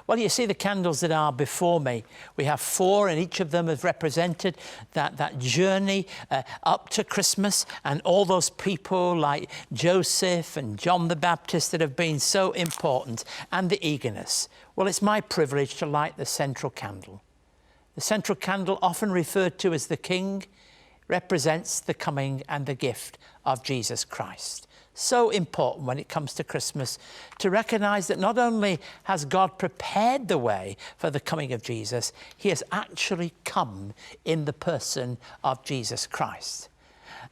Well, you see the candles that are before me. We have 4, and each of them has represented that journey up to Christmas, and all those people like Joseph and John the Baptist that have been so important, and the eagerness. Well, it's my privilege to light the central candle. The central candle, often referred to as the King, represents the coming and the gift of Jesus Christ. So important when it comes to Christmas to recognize that not only has God prepared the way for the coming of Jesus, he has actually come in the person of Jesus Christ.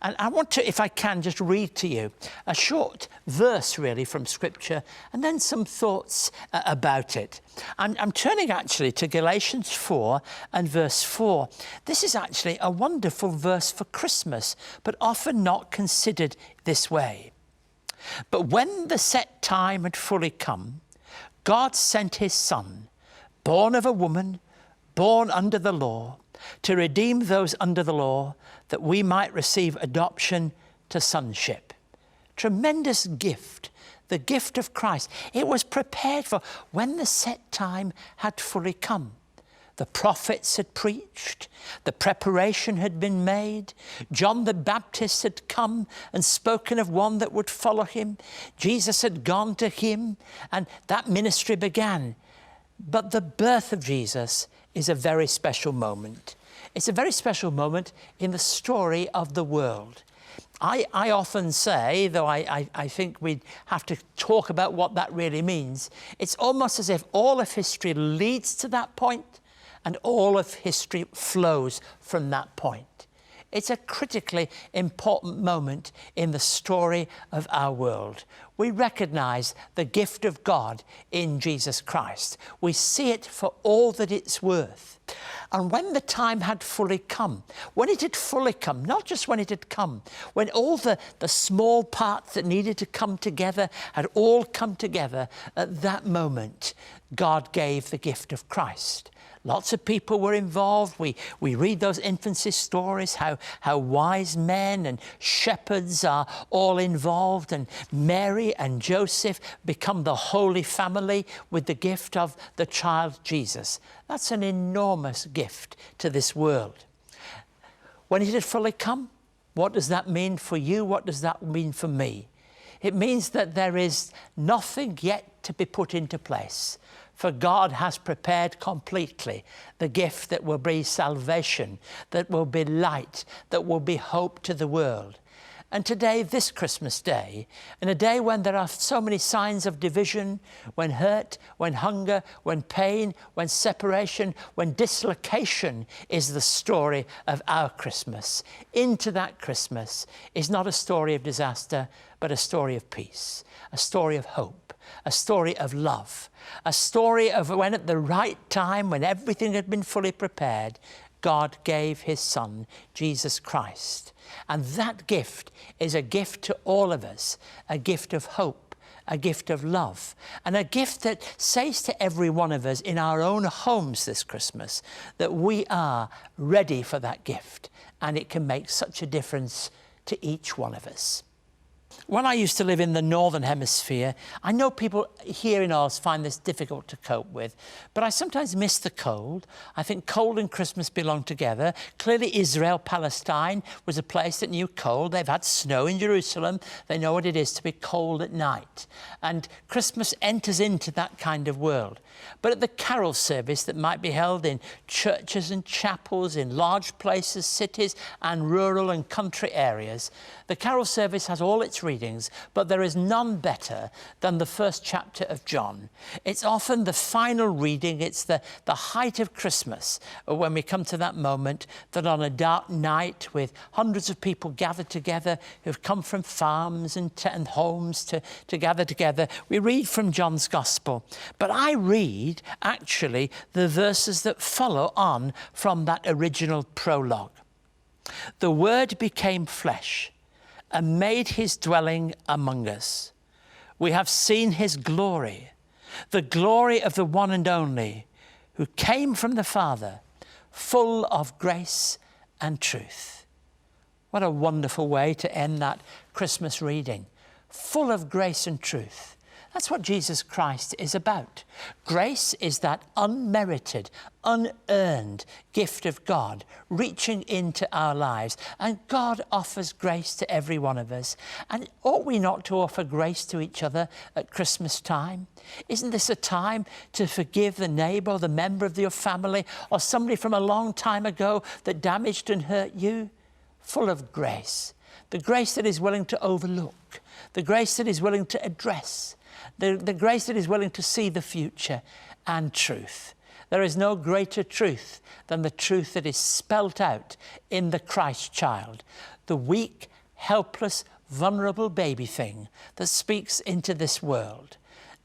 And I want to, if I can, just read to you a short verse really from Scripture, and then some thoughts about it. I'm turning actually to Galatians 4 and verse 4. This is actually a wonderful verse for Christmas, but often not considered this way. But when the set time had fully come, God sent his Son, born of a woman, born under the law, to redeem those under the law, that we might receive adoption to sonship. Tremendous gift, the gift of Christ. It was prepared for when the set time had fully come. The prophets had preached, the preparation had been made. John the Baptist had come and spoken of one that would follow him. Jesus had gone to him, and that ministry began. But the birth of Jesus is a very special moment. It's a very special moment in the story of the world. I often say, though I think we'd have to talk about what that really means, it's almost as if all of history leads to that point and all of history flows from that point. It's a critically important moment in the story of our world. We recognize the gift of God in Jesus Christ. We see it for all that it's worth. And when the time had fully come, when it had fully come, not just when it had come, when all the small parts that needed to come together had all come together, at that moment, God gave the gift of Christ. Lots of people were involved. We read those infancy stories, how wise men and shepherds are all involved, and Mary and Joseph become the Holy Family with the gift of the child Jesus. That's an enormous gift to this world. When it had fully come, what does that mean for you? What does that mean for me? It means that there is nothing yet to be put into place. For God has prepared completely the gift that will be salvation, that will be light, that will be hope to the world. And today, this Christmas day, in a day when there are so many signs of division, when hurt, when hunger, when pain, when separation, when dislocation is the story of our Christmas, into that Christmas is not a story of disaster, but a story of peace, a story of hope, a story of love, a story of when at the right time, when everything had been fully prepared, God gave his Son, Jesus Christ. And that gift is a gift to all of us, a gift of hope, a gift of love, and a gift that says to every one of us in our own homes this Christmas that we are ready for that gift, and it can make such a difference to each one of us. When I used to live in the Northern Hemisphere, I know people here in Oz find this difficult to cope with, but I sometimes miss the cold. I think cold and Christmas belong together. Clearly Israel, Palestine was a place that knew cold. They've had snow in Jerusalem. They know what it is to be cold at night. And Christmas enters into that kind of world. But at the carol service that might be held in churches and chapels, in large places, cities and rural and country areas, the carol service has all its readings, but there is none better than the first chapter of John. It's often the final reading. It's the height of Christmas when we come to that moment that on a dark night with hundreds of people gathered together who've come from farms and homes to gather together, we read from John's Gospel. But I read actually the verses that follow on from that original prologue. The Word became flesh and made his dwelling among us. We have seen his glory, the glory of the one and only, who came from the Father, full of grace and truth. What a wonderful way to end that Christmas reading. Full of grace and truth. That's what Jesus Christ is about. Grace is that unmerited, unearned gift of God reaching into our lives. And God offers grace to every one of us. And ought we not to offer grace to each other at Christmas time? Isn't this a time to forgive the neighbour or the member of your family or somebody from a long time ago that damaged and hurt you? Full of grace. The grace that is willing to overlook. The grace that is willing to address. The grace that is willing to see the future and truth. There is no greater truth than the truth that is spelt out in the Christ child, the weak, helpless, vulnerable baby thing that speaks into this world.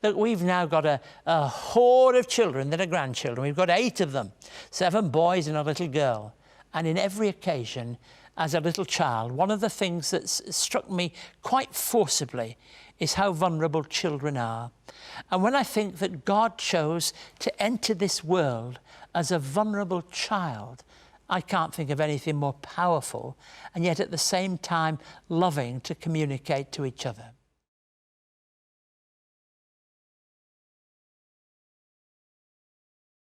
Look, we've now got a horde of children that are grandchildren. We've got 8 of them, 7 boys and a little girl. And in every occasion, as a little child, one of the things that struck me quite forcibly is how vulnerable children are. And when I think that God chose to enter this world as a vulnerable child, I can't think of anything more powerful and yet at the same time loving to communicate to each other.